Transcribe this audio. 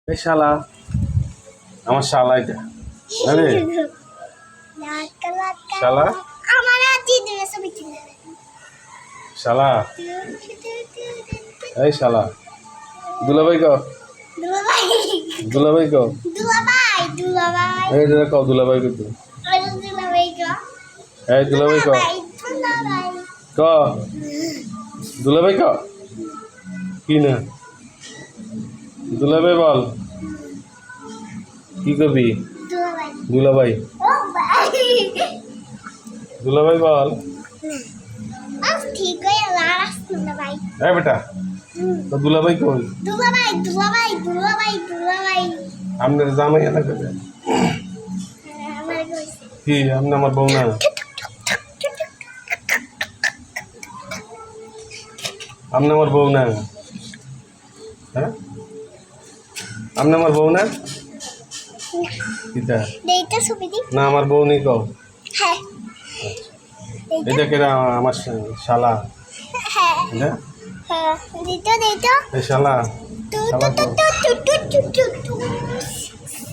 এই শালা আমার শালা এটা আরে শালা শালা এই শালা দুলাভাই কও দুলাভাই কও এই যে কও দুলাভাই কও এই দুলাভাই কও ক দুলাভাই কও কি না দুলাভাই বল কি কবি দুলাভাই দুলাভাই বল এই বেটা তো দুলাভাই কই আপনার জামাই এত করে কি আপনি আমার বউ না আপনি আমার বউ না হ্যাঁ আপনি আমার বউ না না আমার বউ নেই কও এটা কেরা আমার শালা শালা শালা